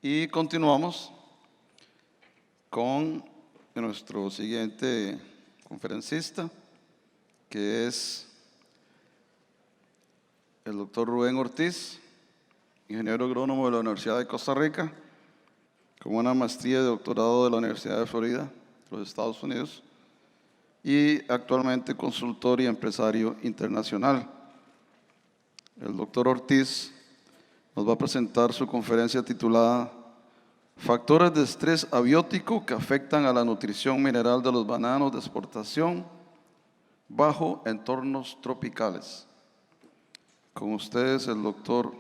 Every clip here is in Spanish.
Y continuamos con nuestro siguiente conferencista, que es el doctor Rubén Ortiz, ingeniero agrónomo de la Universidad de Costa Rica, con una maestría y doctorado de la Universidad de Florida, de los Estados Unidos, y actualmente consultor y empresario internacional. El doctor Ortiz nos va a presentar su conferencia titulada Factores de estrés abiótico que afectan a la nutrición mineral de los bananos de exportación bajo entornos tropicales. Con ustedes el doctor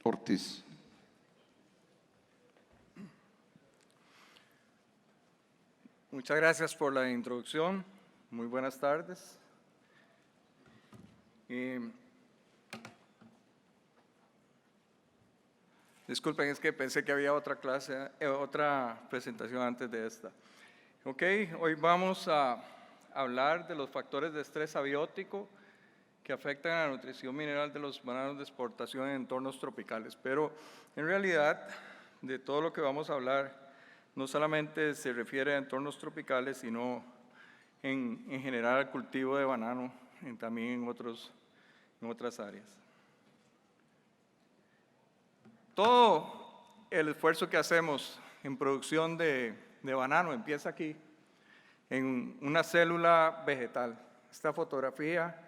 Ortiz. Muchas gracias por la introducción. Muy buenas tardes. Disculpen, es que pensé que había otra clase, otra presentación antes de esta. Ok, hoy vamos a hablar de los factores de estrés abiótico que afectan a la nutrición mineral de los bananos de exportación en entornos tropicales. Pero en realidad, de todo lo que vamos a hablar, no solamente se refiere a entornos tropicales, sino en general al cultivo de banano, también en otras áreas. Todo el esfuerzo que hacemos en producción de banano empieza aquí, en una célula vegetal. Esta fotografía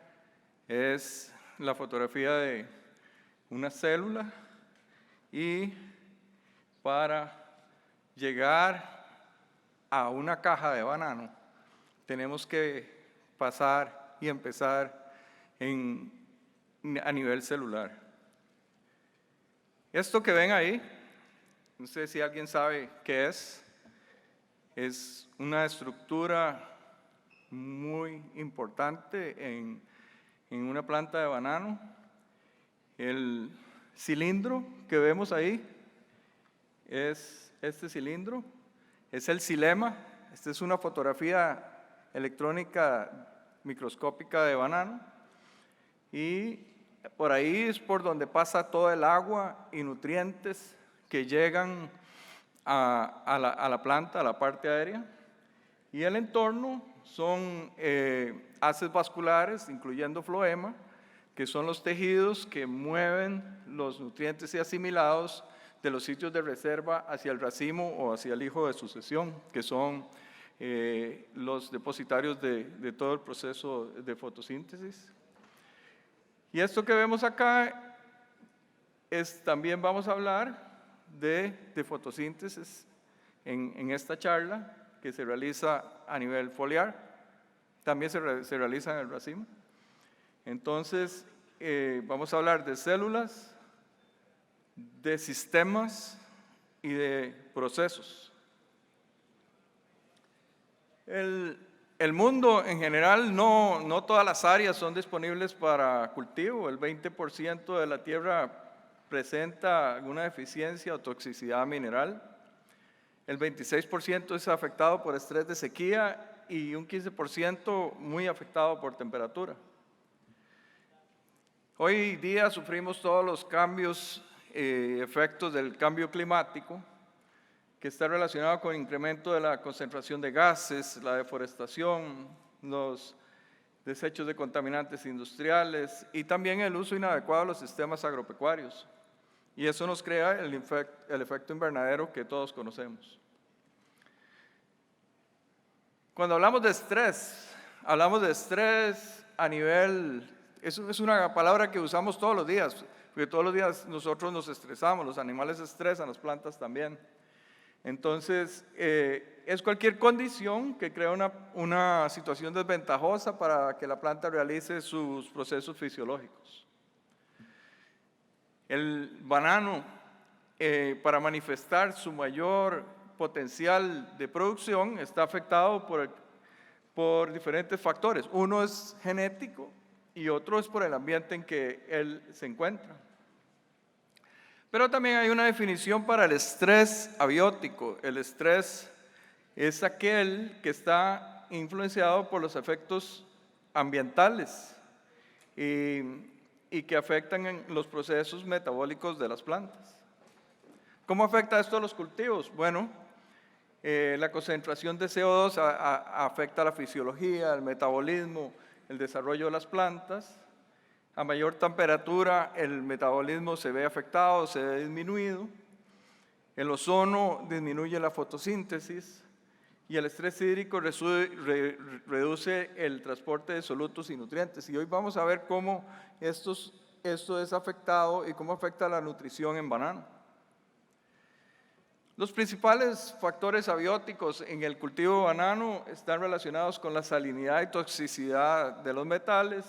es la fotografía de una célula y para llegar a una caja de banano tenemos que pasar y empezar a nivel celular. Esto que ven ahí, no sé si alguien sabe qué es una estructura muy importante en una planta de banano. El cilindro que vemos ahí es este cilindro, es el xilema. Esta es una fotografía electrónica microscópica de banano y por ahí es por donde pasa todo el agua y nutrientes que llegan a la planta, a la parte aérea. Y el entorno son haces vasculares, incluyendo floema, que son los tejidos que mueven los nutrientes y asimilados de los sitios de reserva hacia el racimo o hacia el hijo de sucesión, que son los depositarios de todo el proceso de fotosíntesis. Y esto que vemos acá también vamos a hablar de fotosíntesis en esta charla que se realiza a nivel foliar, también se realiza en el racimo. Entonces, vamos a hablar de células, de sistemas y de procesos. El mundo en general, no todas las áreas son disponibles para cultivo. El 20% de la tierra presenta alguna deficiencia o toxicidad mineral. El 26% es afectado por estrés de sequía y un 15% muy afectado por temperatura. Hoy día sufrimos todos los cambios, efectos del cambio climático, que está relacionado con el incremento de la concentración de gases, la deforestación, los desechos de contaminantes industriales y también el uso inadecuado de los sistemas agropecuarios. Y eso nos crea el efecto invernadero que todos conocemos. Cuando hablamos de estrés a nivel, eso es una palabra que usamos todos los días, porque todos los días nosotros nos estresamos, los animales se estresan, las plantas también. Entonces, es cualquier condición que crea una situación desventajosa para que la planta realice sus procesos fisiológicos. El banano, para manifestar su mayor potencial de producción, está afectado por diferentes factores. Uno es genético y otro es por el ambiente en que él se encuentra. Pero también hay una definición para el estrés abiótico. El estrés es aquel que está influenciado por los efectos ambientales y que afectan en los procesos metabólicos de las plantas. ¿Cómo afecta esto a los cultivos? Bueno, la concentración de CO2 afecta la fisiología, el metabolismo, el desarrollo de las plantas. A mayor temperatura, el metabolismo se ve afectado, se ve disminuido. El ozono disminuye la fotosíntesis y el estrés hídrico reduce el transporte de solutos y nutrientes. Y hoy vamos a ver cómo esto es afectado y cómo afecta la nutrición en banano. Los principales factores abióticos en el cultivo de banano están relacionados con la salinidad y toxicidad de los metales,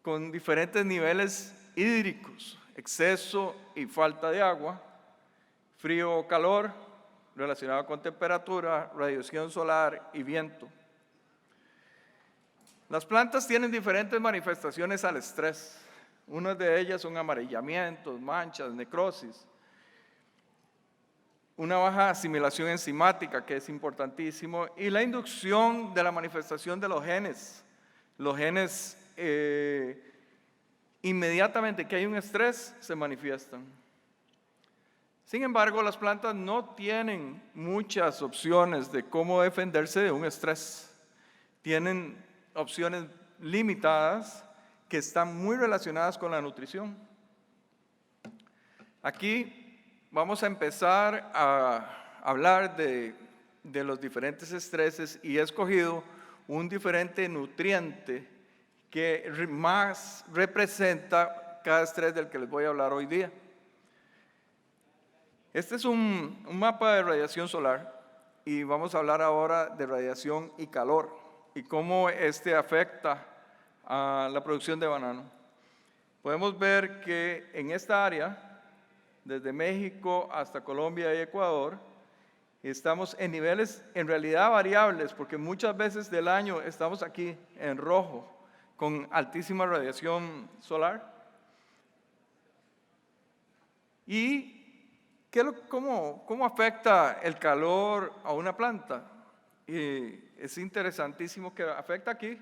con diferentes niveles hídricos, exceso y falta de agua, frío o calor, relacionado con temperatura, radiación solar y viento. Las plantas tienen diferentes manifestaciones al estrés. Unas de ellas son amarillamientos, manchas, necrosis. Una baja asimilación enzimática, que es importantísimo, y la inducción de la manifestación de los genes. Los genes, inmediatamente que hay un estrés, se manifiestan. Sin embargo, las plantas no tienen muchas opciones de cómo defenderse de un estrés. Tienen opciones limitadas que están muy relacionadas con la nutrición. Aquí vamos a empezar a hablar de los diferentes estreses y he escogido un diferente nutriente que más representa cada estrés del que les voy a hablar hoy día. Este es un mapa de radiación solar y vamos a hablar ahora de radiación y calor y cómo este afecta a la producción de banano. Podemos ver que en esta área, desde México hasta Colombia y Ecuador, estamos en niveles en realidad variables, porque muchas veces del año estamos aquí en rojo, con altísima radiación solar. ¿Y cómo afecta el calor a una planta? Y es interesantísimo que afecta aquí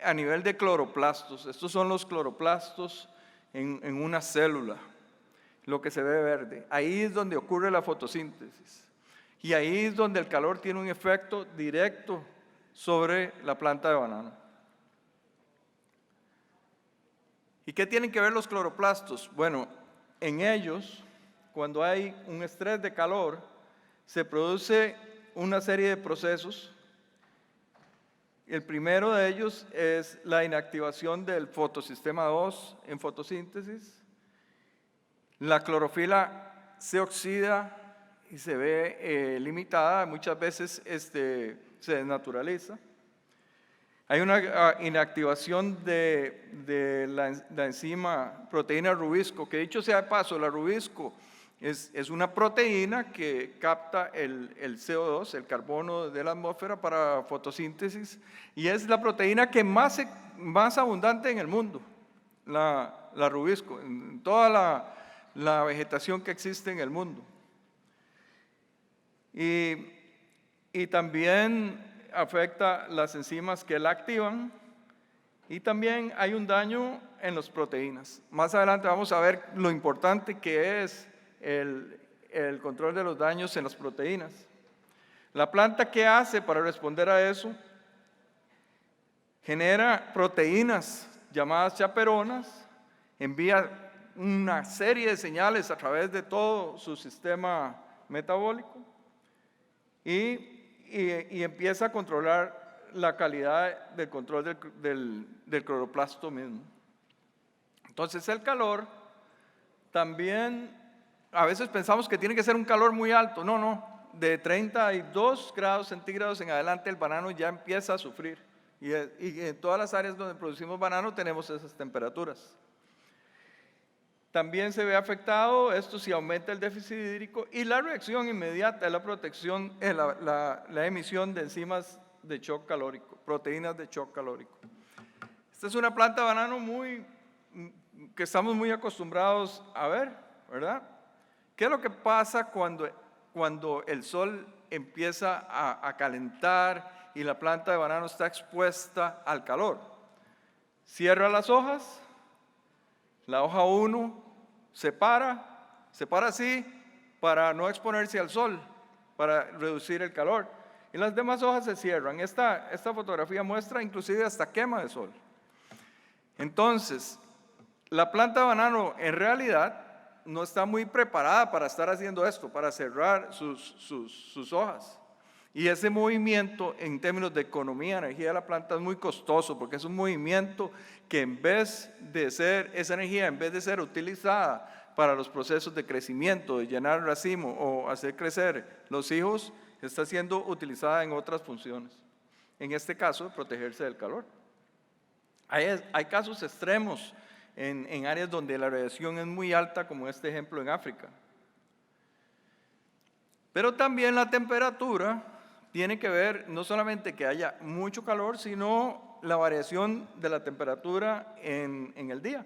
a nivel de cloroplastos. Estos son los cloroplastos en una célula, lo que se ve verde. Ahí es donde ocurre la fotosíntesis. Y ahí es donde el calor tiene un efecto directo sobre la planta de banano. ¿Y qué tienen que ver los cloroplastos? Bueno, en ellos, cuando hay un estrés de calor, se produce una serie de procesos. El primero de ellos es la inactivación del fotosistema 2 en fotosíntesis. La clorofila se oxida y se ve limitada, muchas veces se desnaturaliza. Hay una inactivación de la enzima proteína rubisco, que dicho sea de paso, la rubisco es una proteína que capta el CO2, el carbono de la atmósfera para fotosíntesis, y es la proteína que más abundante en el mundo, la rubisco, en toda la vegetación que existe en el mundo. Y también afecta las enzimas que la activan y también hay un daño en las proteínas. Más adelante vamos a ver lo importante que es el control de los daños en las proteínas. La planta, ¿qué hace para responder a eso? Genera proteínas llamadas chaperonas, envía una serie de señales a través de todo su sistema metabólico y empieza a controlar la calidad del control del cloroplasto mismo. Entonces el calor también, a veces pensamos que tiene que ser un calor muy alto, no, de 32 grados centígrados en adelante el banano ya empieza a sufrir y en todas las áreas donde producimos banano tenemos esas temperaturas. También se ve afectado esto si aumenta el déficit hídrico y la reacción inmediata es la protección, la emisión de enzimas de shock calórico, proteínas de shock calórico. Esta es una planta de banano que estamos muy acostumbrados a ver, ¿verdad? ¿Qué es lo que pasa cuando el sol empieza a calentar y la planta de banano está expuesta al calor? Cierra las hojas. La hoja 1 se para Se para así para no exponerse al sol, para reducir el calor. Y las demás hojas se cierran. Esta fotografía muestra inclusive hasta quema de sol. Entonces, la planta de banano en realidad no está muy preparada para estar haciendo esto, para cerrar sus hojas. Y ese movimiento en términos de economía, energía de la planta es muy costoso porque es un movimiento que en vez de ser, esa energía en vez de ser utilizada para los procesos de crecimiento, de llenar el racimo o hacer crecer los hijos, está siendo utilizada en otras funciones. En este caso, protegerse del calor. Hay casos extremos en áreas donde la radiación es muy alta, como este ejemplo en África. Pero también la temperatura tiene que ver no solamente que haya mucho calor, sino la variación de la temperatura en el día.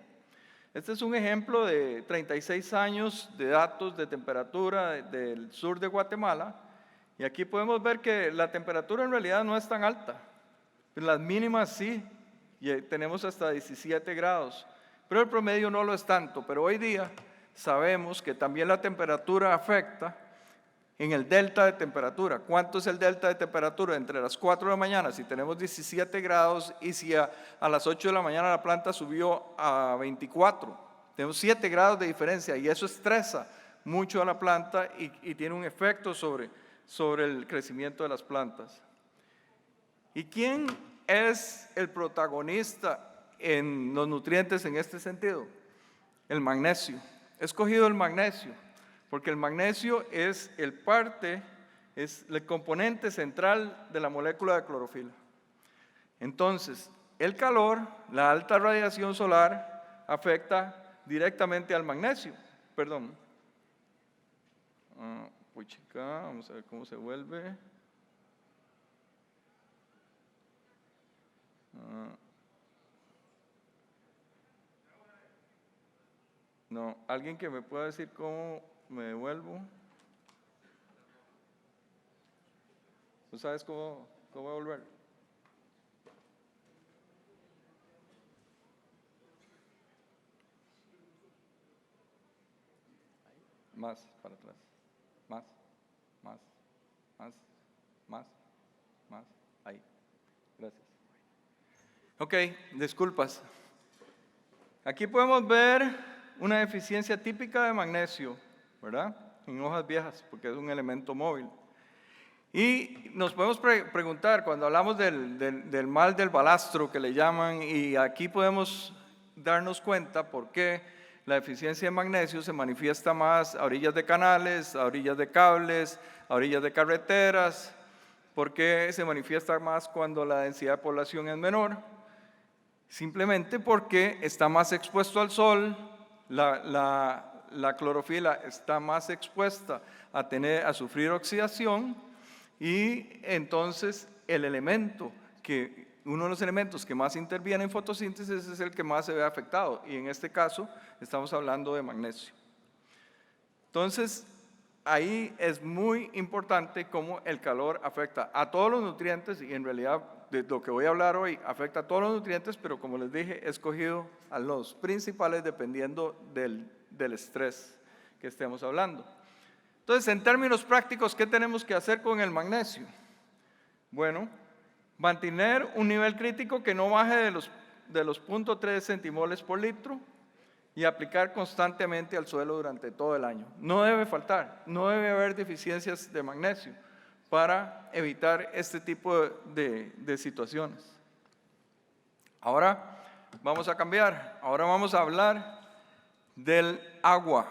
Este es un ejemplo de 36 años de datos de temperatura del sur de Guatemala. Y aquí podemos ver que la temperatura en realidad no es tan alta. Las mínimas sí, y tenemos hasta 17 grados. Pero el promedio no lo es tanto. Pero hoy día sabemos que también la temperatura afecta en el delta de temperatura. ¿Cuánto es el delta de temperatura? Entre las 4 de la mañana, si tenemos 17 grados, y si a las 8 de la mañana la planta subió a 24. Tenemos 7 grados de diferencia y eso estresa mucho a la planta y tiene un efecto sobre el crecimiento de las plantas. ¿Y quién es el protagonista en los nutrientes en este sentido? El magnesio. He escogido el magnesio porque el magnesio es el componente central de la molécula de clorofila. Entonces, el calor, la alta radiación solar, afecta directamente al magnesio. Perdón. Vamos a ver cómo se vuelve. No, alguien que me pueda decir cómo me devuelvo. ¿Tú sabes cómo volver? Más para atrás. Más. Ahí. Gracias. Ok, disculpas. Aquí podemos ver una deficiencia típica de magnesio, ¿verdad? En hojas viejas, porque es un elemento móvil. Y nos podemos preguntar, cuando hablamos del mal del balastro, que le llaman, y aquí podemos darnos cuenta por qué la deficiencia de magnesio se manifiesta más a orillas de canales, a orillas de cables, a orillas de carreteras, por qué se manifiesta más cuando la densidad de población es menor. Simplemente porque está más expuesto al sol, la clorofila está más expuesta a sufrir oxidación, y entonces uno de los elementos que más interviene en fotosíntesis es el que más se ve afectado, y en este caso estamos hablando de magnesio. Entonces, ahí es muy importante cómo el calor afecta a todos los nutrientes, y en realidad de lo que voy a hablar hoy afecta a todos los nutrientes, pero como les dije, he escogido a los principales dependiendo del estrés que estemos hablando. Entonces, en términos prácticos, ¿qué tenemos que hacer con el magnesio? Bueno, mantener un nivel crítico que no baje de los 0.3 centimoles por litro y aplicar constantemente al suelo durante todo el año. No debe faltar, no debe haber deficiencias de magnesio para evitar este tipo de situaciones. Ahora vamos a cambiar, ahora vamos a hablar del agua.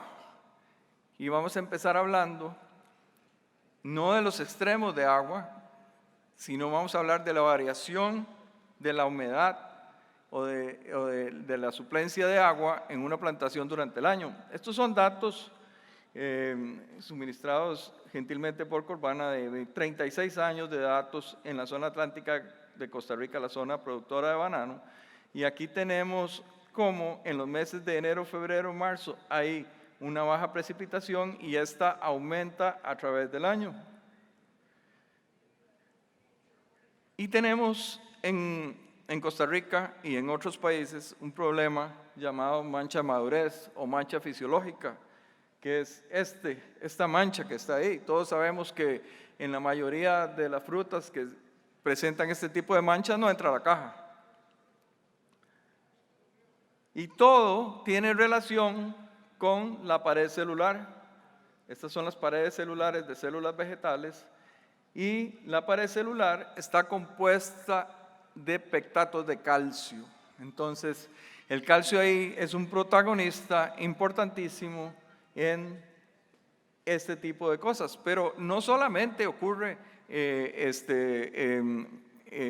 Y vamos a empezar hablando no de los extremos de agua, sino vamos a hablar de la variación de la humedad o de la suplencia de agua en una plantación durante el año. Estos son datos suministrados gentilmente por Corvana de 36 años de datos en la zona atlántica de Costa Rica, la zona productora de banano. Y aquí tenemos cómo en los meses de enero, febrero, marzo hay una baja precipitación y esta aumenta a través del año. Y tenemos en Costa Rica y en otros países un problema llamado mancha de madurez o mancha fisiológica, que es esta mancha que está ahí. Todos sabemos que en la mayoría de las frutas que presentan este tipo de manchas no entra a la caja. Y todo tiene relación con la pared celular. Estas son las paredes celulares de células vegetales y la pared celular está compuesta de pectatos de calcio. Entonces, el calcio ahí es un protagonista importantísimo en este tipo de cosas, pero no solamente ocurre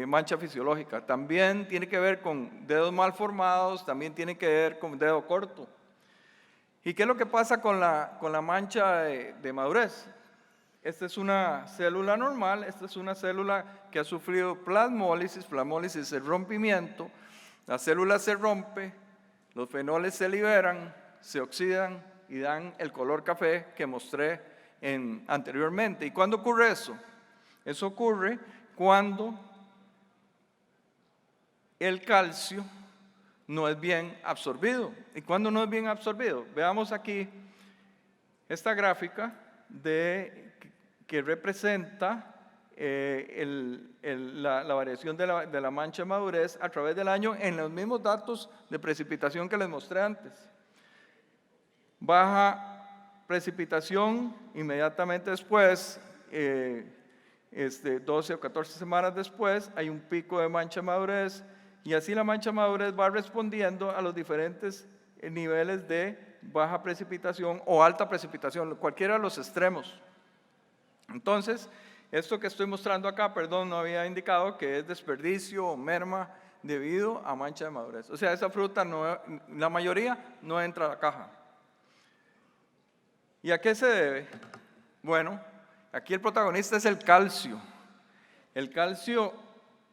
mancha fisiológica, también tiene que ver con dedos mal formados, también tiene que ver con dedo corto. ¿Y qué es lo que pasa con la mancha de madurez? Esta es una célula normal, esta es una célula que ha sufrido plasmólisis. Plasmólisis es el rompimiento, la célula se rompe, los fenoles se liberan, se oxidan y dan el color café que mostré anteriormente. ¿Y cuándo ocurre eso? Eso ocurre cuando el calcio no es bien absorbido. ¿Y cuándo no es bien absorbido? Veamos aquí esta gráfica que representa la variación de la mancha de madurez a través del año en los mismos datos de precipitación que les mostré antes. Baja precipitación, inmediatamente después, 12 o 14 semanas después, hay un pico de mancha de madurez, y así la mancha de madurez va respondiendo a los diferentes niveles de baja precipitación o alta precipitación, cualquiera de los extremos. Entonces, esto que estoy mostrando acá, perdón, no había indicado que es desperdicio o merma debido a mancha de madurez. O sea, esa fruta, la mayoría, no entra a la caja. ¿Y a qué se debe? Bueno, aquí el protagonista es el calcio. El calcio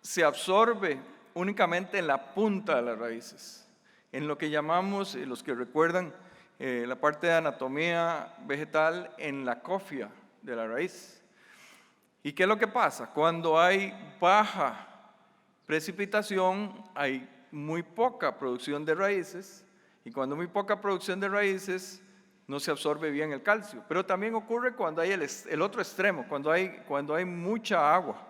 se absorbe únicamente en la punta de las raíces, en lo que llamamos, los que recuerdan la parte de anatomía vegetal, en la cofia de la raíz. ¿Y qué es lo que pasa? Cuando hay baja precipitación, hay muy poca producción de raíces, y cuando hay muy poca producción de raíces, no se absorbe bien el calcio. Pero también ocurre cuando hay el otro extremo, cuando hay mucha agua.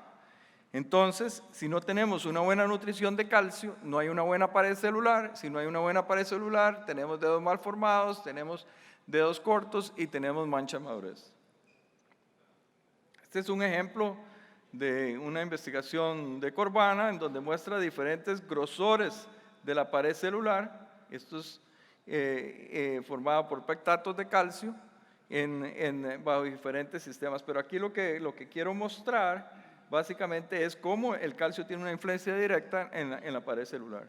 Entonces, si no tenemos una buena nutrición de calcio, no hay una buena pared celular. Si no hay una buena pared celular, tenemos dedos mal formados, tenemos dedos cortos y tenemos mancha de madurez. Este es un ejemplo de una investigación de Corvana en donde muestra diferentes grosores de la pared celular. Esto es formado por pectatos de calcio bajo diferentes sistemas. Pero aquí lo que quiero mostrar básicamente es cómo el calcio tiene una influencia directa en la pared celular.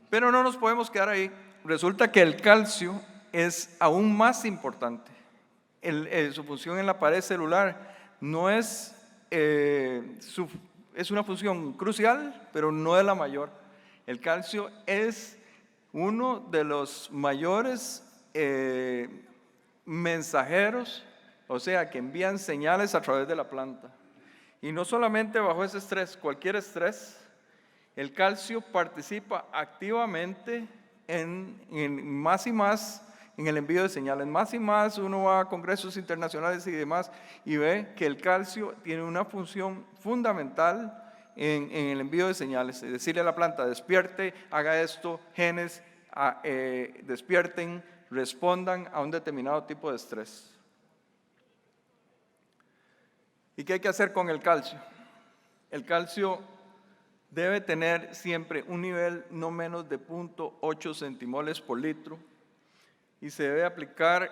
Pero no nos podemos quedar ahí. Resulta que el calcio es aún más importante. Su función en la pared celular no es, es una función crucial, pero no es la mayor. El calcio es uno de los mayores mensajeros, o sea, que envían señales a través de la planta. Y no solamente bajo ese estrés, cualquier estrés, el calcio participa activamente en más y más en el envío de señales. Más y más uno va a congresos internacionales y demás y ve que el calcio tiene una función fundamental en el envío de señales. Es decirle a la planta, despierte, haga esto, genes, despierten, respondan a un determinado tipo de estrés. ¿Y qué hay que hacer con el calcio? El calcio debe tener siempre un nivel no menos de 0.8 centimoles por litro y se debe aplicar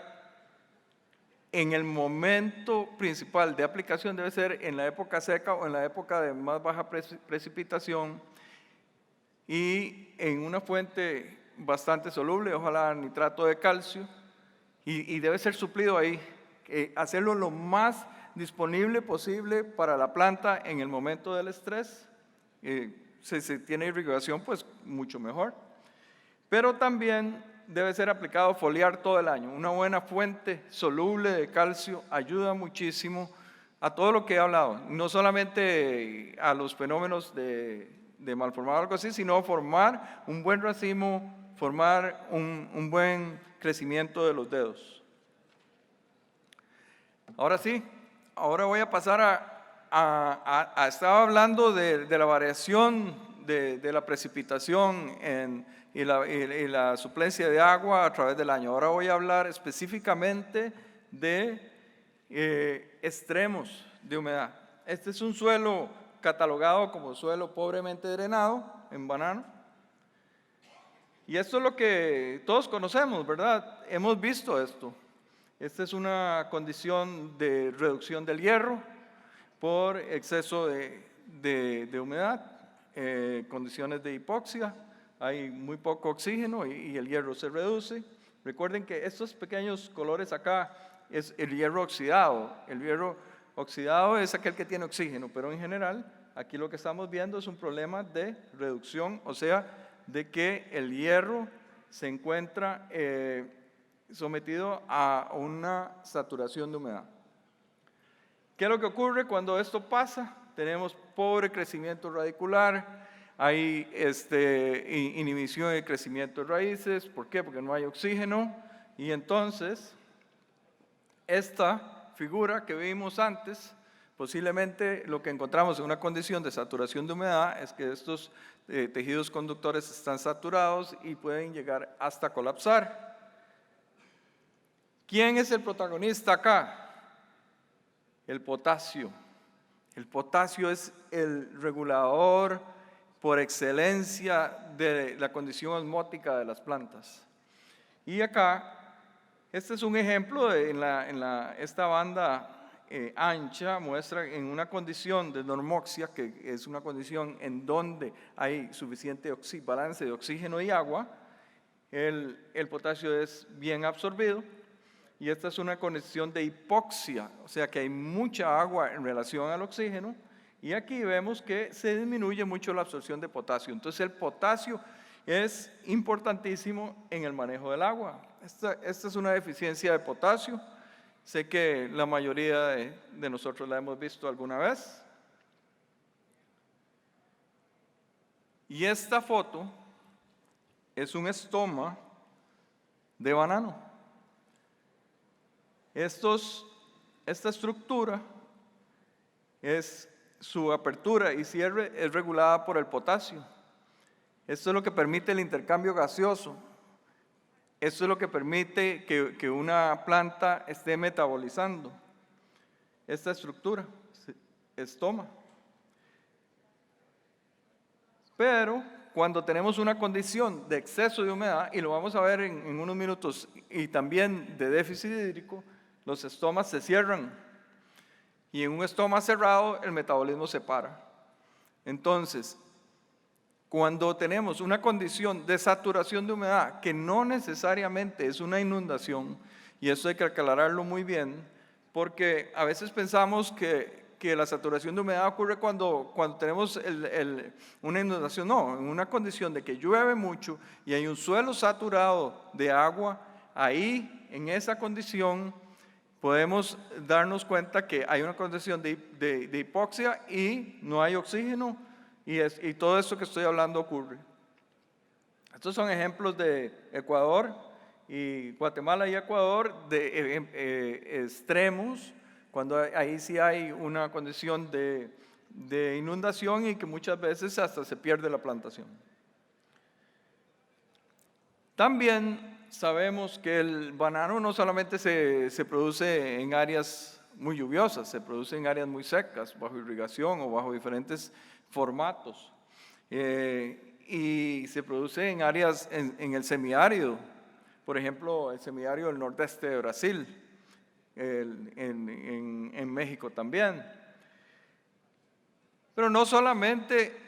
en el momento principal de aplicación, debe ser en la época seca o en la época de más baja precipitación y en una fuente bastante soluble, ojalá nitrato de calcio, y debe ser suplido ahí, hacerlo lo más disponible posible para la planta en el momento del estrés. Si se tiene irrigación, pues mucho mejor. Pero también debe ser aplicado foliar todo el año. Una buena fuente soluble de calcio ayuda muchísimo a todo lo que he hablado, no solamente a los fenómenos de malformado o algo así, sino formar un buen racimo, formar un buen crecimiento de los dedos. Ahora sí, ahora voy a pasar estaba hablando de la variación de la precipitación y la suplencia de agua a través del año. Ahora voy a hablar específicamente de extremos de humedad. Este es un suelo catalogado como suelo pobremente drenado en Banano. Y esto es lo que todos conocemos, ¿verdad? Hemos visto esto. Esta es una condición de reducción del hierro por exceso de humedad, condiciones de hipoxia, hay muy poco oxígeno y el hierro se reduce. Recuerden que estos pequeños colores acá es el hierro oxidado. El hierro oxidado es aquel que tiene oxígeno, pero en general aquí lo que estamos viendo es un problema de reducción, o sea, de que el hierro se encuentra sometido a una saturación de humedad. ¿Qué es lo que ocurre cuando esto pasa? Tenemos pobre crecimiento radicular, hay inhibición de crecimiento de raíces. ¿Por qué? Porque no hay oxígeno. Y entonces, esta figura que vimos antes, posiblemente lo que encontramos en una condición de saturación de humedad es que estos tejidos conductores están saturados y pueden llegar hasta colapsar. ¿Quién es el protagonista acá? El potasio. El potasio es el regulador por excelencia de la condición osmótica de las plantas. Y acá, este es un ejemplo esta banda ancha muestra en una condición de normoxia, que es una condición en donde hay suficiente balance de oxígeno y agua, el potasio es bien absorbido. Y esta es una condición de hipoxia, o sea que hay mucha agua en relación al oxígeno, y aquí vemos que se disminuye mucho la absorción de potasio. Entonces el potasio es importantísimo en el manejo del agua. Esta es una deficiencia de potasio. Sé que la mayoría de nosotros la hemos visto alguna vez. Y esta foto es un estoma de banano. Esta estructura, su apertura y cierre es regulada por el potasio. Esto es lo que permite el intercambio gaseoso. Esto es lo que permite que una planta esté metabolizando esta estructura, estoma. Pero cuando tenemos una condición de exceso de humedad, y lo vamos a ver en unos minutos, y también de déficit hídrico, los estomas se cierran. Y en un estoma cerrado, el metabolismo se para. Entonces, cuando tenemos una condición de saturación de humedad, que no necesariamente es una inundación, y eso hay que aclararlo muy bien, porque a veces pensamos que la saturación de humedad ocurre cuando tenemos una inundación. No, en una condición de que llueve mucho y hay un suelo saturado de agua, ahí, en esa condición, podemos darnos cuenta que hay una condición de hipoxia y no hay oxígeno, y todo esto que estoy hablando ocurre. Estos son ejemplos de Ecuador y Guatemala y Ecuador de extremos, cuando ahí sí hay una condición de inundación y que muchas veces hasta se pierde la plantación. También sabemos que el banano no solamente se produce en áreas muy lluviosas, se produce en áreas muy secas, bajo irrigación o bajo diferentes formatos. Y se produce en áreas en el semiárido, por ejemplo, el semiárido del nordeste de Brasil, en México también. Pero no solamente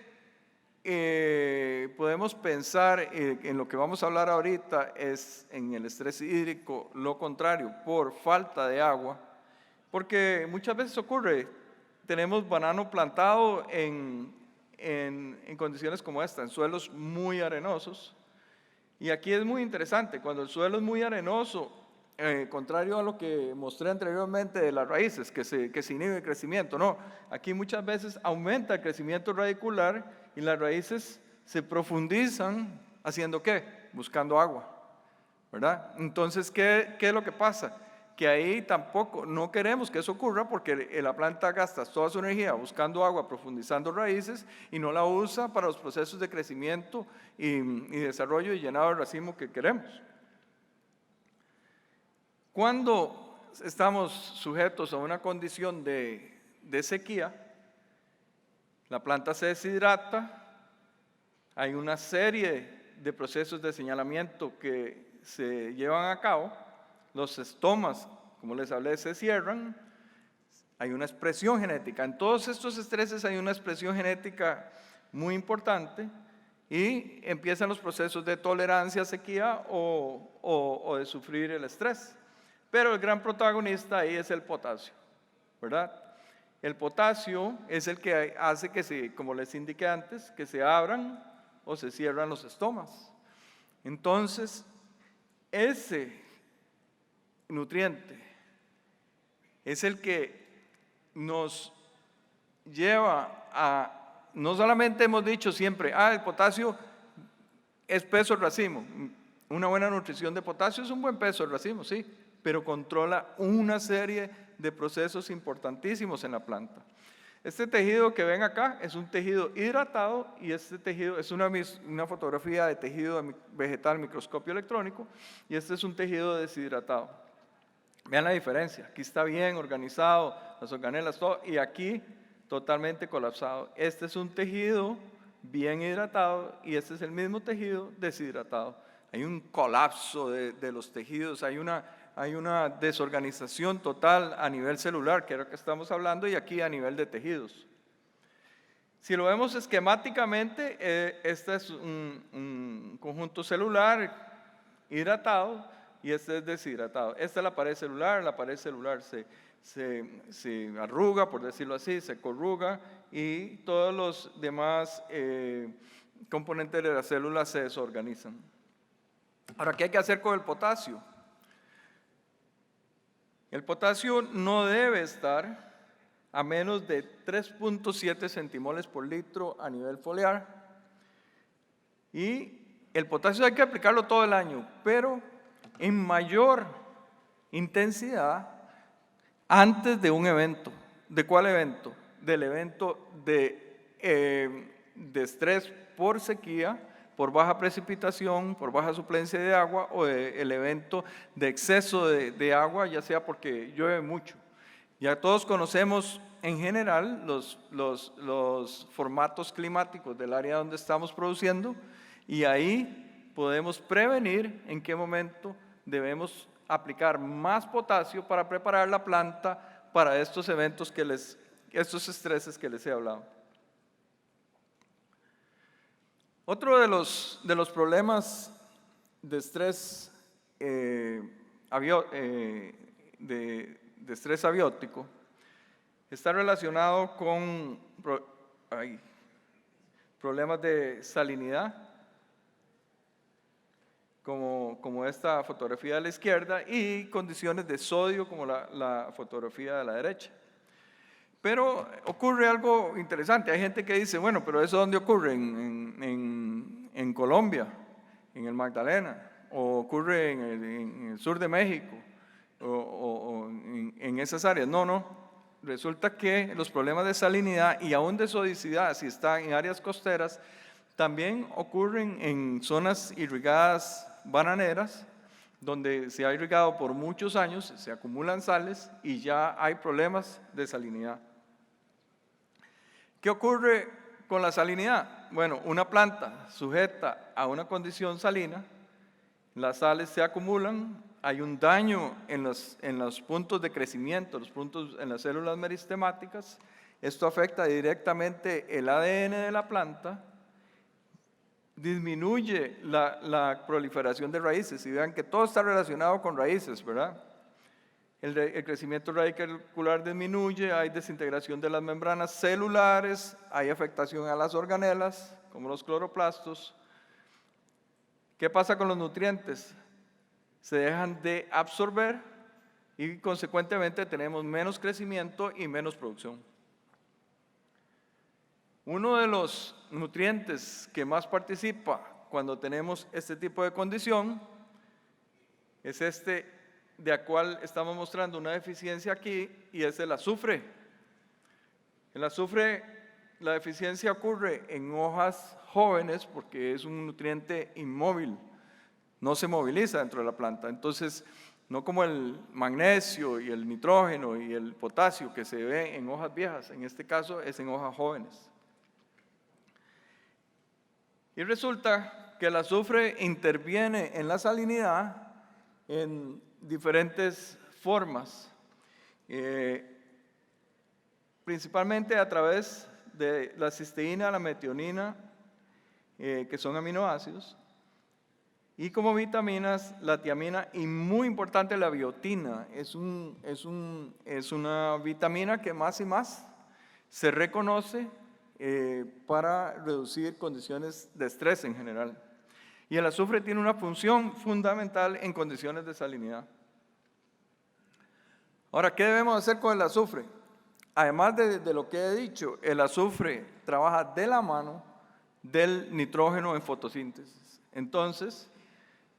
podemos pensar en lo que vamos a hablar ahorita, es en el estrés hídrico, lo contrario, por falta de agua, porque muchas veces ocurre, tenemos banano plantado en condiciones como esta, en suelos muy arenosos, y aquí es muy interesante, cuando el suelo es muy arenoso, contrario a lo que mostré anteriormente de las raíces, que se inhibe el crecimiento, no, aquí muchas veces aumenta el crecimiento radicular y las raíces se profundizan, ¿haciendo qué? Buscando agua, ¿verdad? Entonces, ¿qué es lo que pasa? que ahí tampoco, no queremos que eso ocurra porque la planta gasta toda su energía buscando agua, profundizando raíces y no la usa para los procesos de crecimiento y desarrollo y llenado de racimo que queremos. Cuando estamos sujetos a una condición de sequía, la planta se deshidrata, hay una serie de procesos de señalamiento que se llevan a cabo, los estomas, como les hablé, se cierran, hay una expresión genética. En todos estos estreses hay una expresión genética muy importante y empiezan los procesos de tolerancia a sequía o de sufrir el estrés. Pero el gran protagonista ahí es el potasio, ¿verdad? El potasio es el que hace que como les indiqué antes, que se abran o se cierran los estomas. Entonces, ese nutriente es el que nos lleva a, no solamente hemos dicho siempre, el potasio es peso del racimo. Una buena nutrición de potasio es un buen peso del racimo, sí, pero controla una serie de procesos importantísimos en la planta. Este tejido que ven acá es un tejido hidratado y este tejido es una fotografía de tejido vegetal microscopio electrónico y este es un tejido deshidratado. Vean la diferencia, aquí está bien organizado, las organelas, todo, y aquí totalmente colapsado. Este es un tejido bien hidratado y este es el mismo tejido deshidratado. Hay un colapso de los tejidos, hay una desorganización total a nivel celular, que es lo que estamos hablando, y aquí a nivel de tejidos. Si lo vemos esquemáticamente, este es un conjunto celular hidratado y este es deshidratado. Esta es la pared celular se arruga, por decirlo así, se corruga y todos los demás componentes de las células se desorganizan. Ahora, ¿qué hay que hacer con el potasio? El potasio no debe estar a menos de 3.7 centimoles por litro a nivel foliar. Y el potasio hay que aplicarlo todo el año, pero en mayor intensidad antes de un evento. ¿De cuál evento? Del evento de estrés por sequía, por baja precipitación, por baja suplencia de agua o el evento de exceso de agua, ya sea porque llueve mucho. Ya todos conocemos en general los formatos climáticos del área donde estamos produciendo y ahí podemos prevenir en qué momento debemos aplicar más potasio para preparar la planta para estos eventos estos estreses que les he hablado. Otro de los problemas de estrés estrés abiótico está relacionado con problemas de salinidad, como esta fotografía de la izquierda, y condiciones de sodio, como la fotografía de la derecha. Pero ocurre algo interesante. Hay gente que dice, bueno, pero ¿eso dónde ocurre? En Colombia, en el Magdalena, o ocurre en el sur de México, o en esas áreas. No. Resulta que los problemas de salinidad y aún de sodicidad, si están en áreas costeras, también ocurren en zonas irrigadas bananeras, donde se ha irrigado por muchos años, se acumulan sales y ya hay problemas de salinidad. ¿Qué ocurre con la salinidad? Bueno, una planta sujeta a una condición salina, las sales se acumulan, hay un daño en los puntos de crecimiento, en las células meristemáticas, esto afecta directamente el ADN de la planta, disminuye la proliferación de raíces, y vean que todo está relacionado con raíces, ¿verdad? El crecimiento radicular disminuye, hay desintegración de las membranas celulares, hay afectación a las organelas, como los cloroplastos. ¿Qué pasa con los nutrientes? Se dejan de absorber y consecuentemente tenemos menos crecimiento y menos producción. Uno de los nutrientes que más participa cuando tenemos este tipo de condición es este de la cual estamos mostrando una deficiencia aquí, y es el azufre. El azufre, la deficiencia ocurre en hojas jóvenes porque es un nutriente inmóvil, no se moviliza dentro de la planta. Entonces, no como el magnesio y el nitrógeno y el potasio que se ve en hojas viejas, en este caso es en hojas jóvenes. Y resulta que el azufre interviene en la salinidad en diferentes formas, principalmente a través de la cisteína, la metionina, que son aminoácidos, y como vitaminas, la tiamina y muy importante la biotina. Es una vitamina que más y más se reconoce para reducir condiciones de estrés en general. Y el azufre tiene una función fundamental en condiciones de salinidad. Ahora, ¿qué debemos hacer con el azufre? Además de lo que he dicho, el azufre trabaja de la mano del nitrógeno en fotosíntesis. Entonces,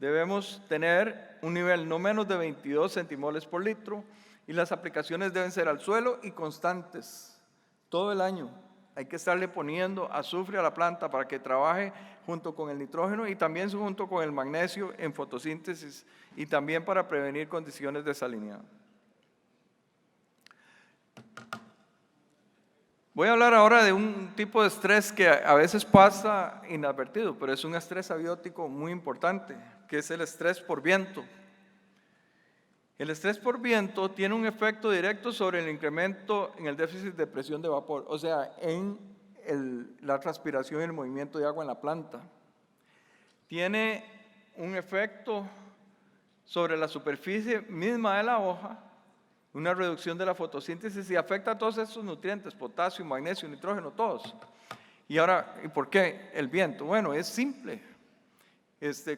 debemos tener un nivel no menos de 22 centimoles por litro y las aplicaciones deben ser al suelo y constantes, todo el año. Hay que estarle poniendo azufre a la planta para que trabaje junto con el nitrógeno y también junto con el magnesio en fotosíntesis y también para prevenir condiciones de salinidad. Voy a hablar ahora de un tipo de estrés que a veces pasa inadvertido, pero es un estrés abiótico muy importante, que es el estrés por viento. El estrés por viento tiene un efecto directo sobre el incremento en el déficit de presión de vapor, o sea, en la transpiración y el movimiento de agua en la planta. Tiene un efecto sobre la superficie misma de la hoja, una reducción de la fotosíntesis y afecta a todos esos nutrientes, potasio, magnesio, nitrógeno, todos. Y ahora, ¿y por qué el viento? Bueno, es simple.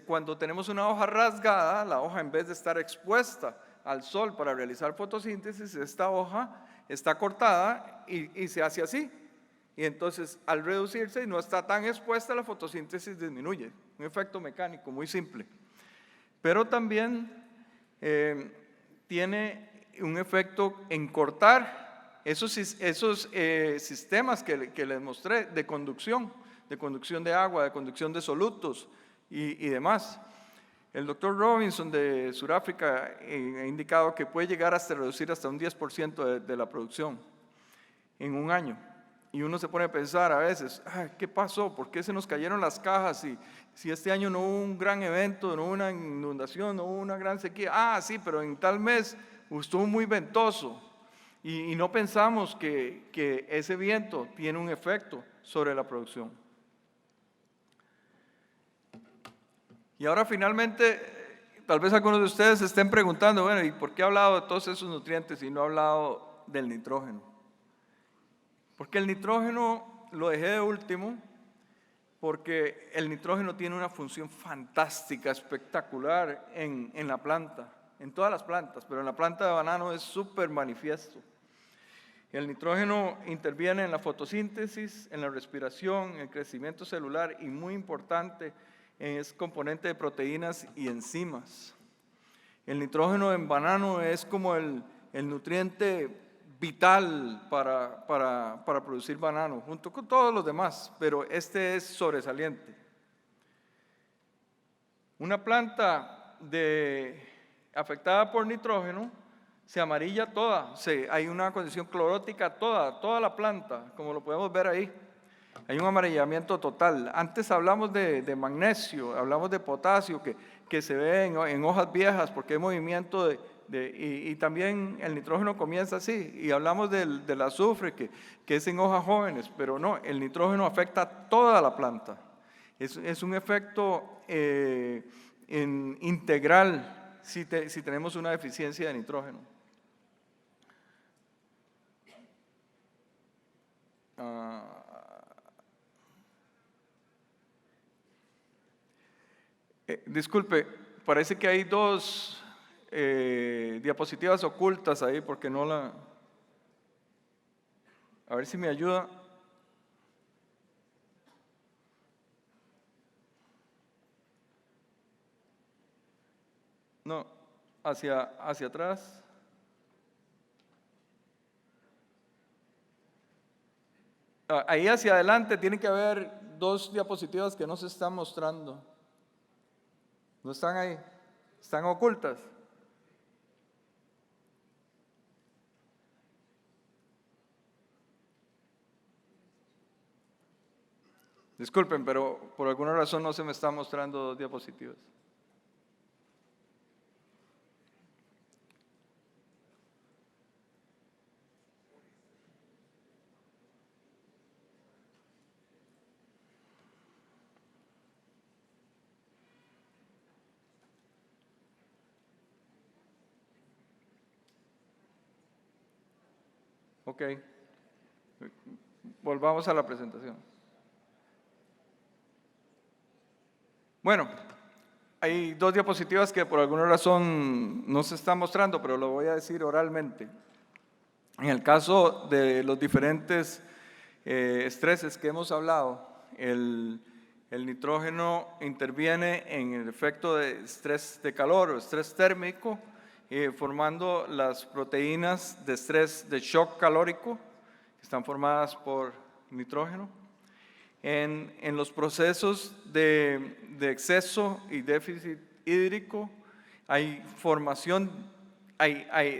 Cuando tenemos una hoja rasgada, la hoja en vez de estar expuesta al sol para realizar fotosíntesis, esta hoja está cortada y se hace así. Y entonces, al reducirse y no está tan expuesta, la fotosíntesis disminuye. Un efecto mecánico muy simple. Pero también tiene un efecto en cortar esos sistemas que les mostré de conducción de agua, de conducción de solutos y demás. El doctor Robinson de Sudáfrica ha indicado que puede llegar hasta reducir hasta un 10% de la producción en un año. Y uno se pone a pensar a veces, ¿qué pasó? ¿Por qué se nos cayeron las cajas? Si este año no hubo un gran evento, no hubo una inundación, no hubo una gran sequía. Sí, pero en tal mes estuvo muy ventoso. Y no pensamos que ese viento tiene un efecto sobre la producción. Y ahora finalmente, tal vez algunos de ustedes se estén preguntando, bueno, ¿y por qué he hablado de todos esos nutrientes y no he hablado del nitrógeno? Porque el nitrógeno lo dejé de último, porque el nitrógeno tiene una función fantástica, espectacular en la planta, en todas las plantas, pero en la planta de banano es súper manifiesto. El nitrógeno interviene en la fotosíntesis, en la respiración, en el crecimiento celular y muy importante, es componente de proteínas y enzimas. El nitrógeno en banano es como el nutriente vital para producir banano, junto con todos los demás, pero este es sobresaliente. Una planta afectada por nitrógeno se amarilla toda, hay una condición clorótica toda la planta, como lo podemos ver ahí. Hay un amarillamiento total. Antes hablamos de magnesio, hablamos de potasio, que se ve en hojas viejas porque hay movimiento y también el nitrógeno comienza así. Y hablamos del azufre, que es en hojas jóvenes, pero no, el nitrógeno afecta a toda la planta. Es un efecto integral si tenemos una deficiencia de nitrógeno. Disculpe, parece que hay dos diapositivas ocultas ahí porque no la... A ver si me ayuda. No. hacia atrás. Ahí hacia adelante tiene que haber 2 diapositivas que no se están mostrando. No están ahí, están ocultas. Disculpen, pero por alguna razón no se me están mostrando 2 diapositivas. Ok, volvamos a la presentación. Bueno, hay 2 diapositivas que por alguna razón no se están mostrando, pero lo voy a decir oralmente. En el caso de los diferentes estreses que hemos hablado, el nitrógeno interviene en el efecto de estrés de calor o estrés térmico, formando las proteínas de estrés de shock calórico, que están formadas por nitrógeno. En los procesos de exceso y déficit hídrico hay formación,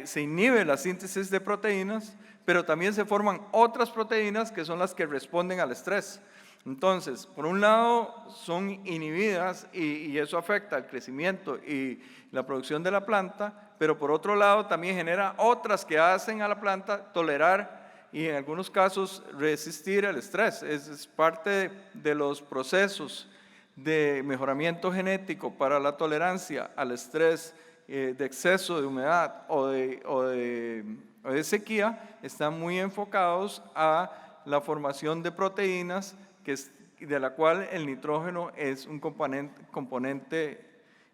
se inhibe la síntesis de proteínas, pero también se forman otras proteínas que son las que responden al estrés. Entonces, por un lado son inhibidas y eso afecta al crecimiento y la producción de la planta, pero por otro lado también genera otras que hacen a la planta tolerar y en algunos casos resistir el estrés. Es parte de los procesos de mejoramiento genético para la tolerancia al estrés de exceso de humedad o de sequía, están muy enfocados a la formación de proteínas de la cual el nitrógeno es un componente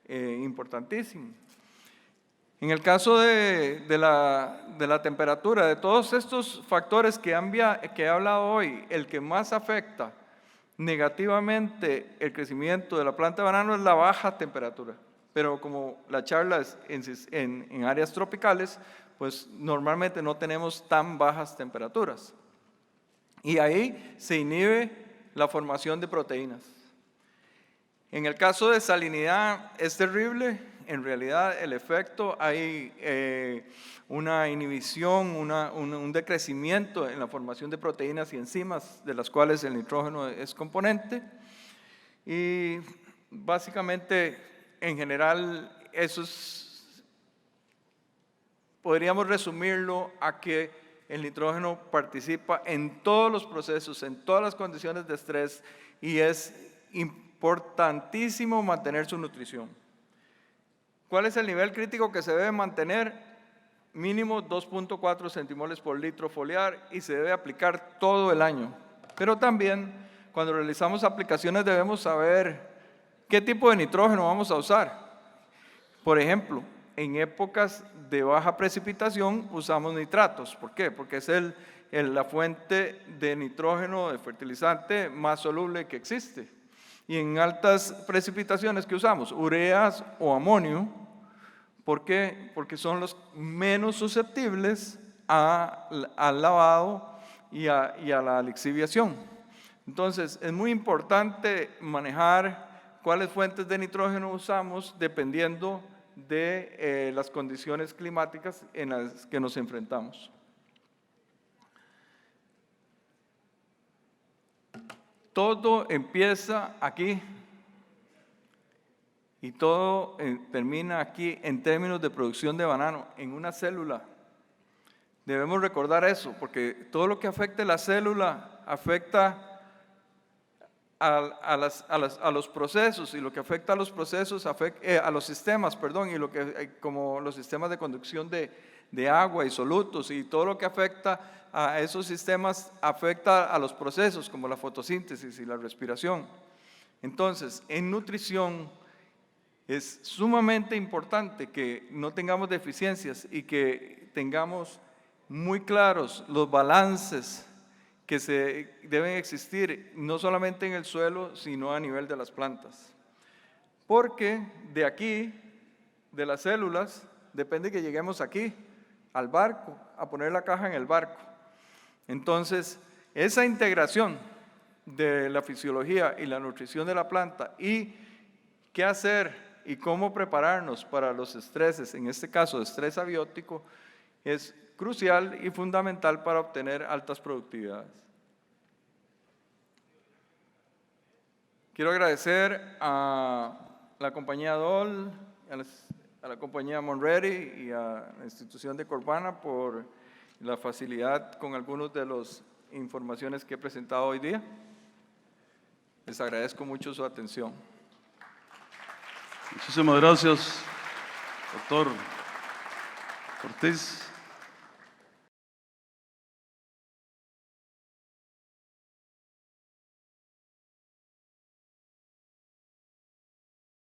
importantísimo. En el caso de la temperatura, de todos estos factores que he hablado hoy, el que más afecta negativamente el crecimiento de la planta de banano es la baja temperatura. Pero como la charla es en áreas tropicales, pues normalmente no tenemos tan bajas temperaturas. Y ahí se inhibe la formación de proteínas. En el caso de salinidad es terrible. En realidad el efecto, hay una inhibición, un decrecimiento en la formación de proteínas y enzimas de las cuales el nitrógeno es componente. Y básicamente, en general, podríamos resumirlo a que el nitrógeno participa en todos los procesos, en todas las condiciones de estrés y es importantísimo mantener su nutrición. ¿Cuál es el nivel crítico que se debe mantener? Mínimo 2.4 centimoles por litro foliar y se debe aplicar todo el año. Pero también cuando realizamos aplicaciones debemos saber qué tipo de nitrógeno vamos a usar. Por ejemplo, en épocas de baja precipitación usamos nitratos. ¿Por qué? Porque es la fuente de nitrógeno, de fertilizante más soluble que existe. Y en altas precipitaciones, ¿qué usamos? Ureas o amonio. ¿Por qué? Porque son los menos susceptibles al lavado y a la lixiviación. Entonces, es muy importante manejar cuáles fuentes de nitrógeno usamos dependiendo de las condiciones climáticas en las que nos enfrentamos. Todo empieza aquí y todo termina aquí en términos de producción de banano, en una célula. Debemos recordar eso, porque todo lo que afecte la célula afecta a los procesos, y lo que afecta a los procesos afecta a los sistemas, perdón, y lo que como los sistemas de conducción de agua y solutos, y todo lo que afecta a esos sistemas afecta a los procesos como la fotosíntesis y la respiración. Entonces, en nutrición es sumamente importante que no tengamos deficiencias y que tengamos muy claros los balances que se deben existir, no solamente en el suelo, sino a nivel de las plantas. Porque de aquí, de las células, depende que lleguemos aquí, al barco, a poner la caja en el barco. Entonces, esa integración de la fisiología y la nutrición de la planta y qué hacer y cómo prepararnos para los estreses, en este caso estrés abiótico, es crucial y fundamental para obtener altas productividades. Quiero agradecer a la compañía Dole, a la compañía Monready y a la institución de Corvana por la facilidad con algunas de las informaciones que he presentado hoy día. Les agradezco mucho su atención. Muchísimas gracias, doctor Ortiz.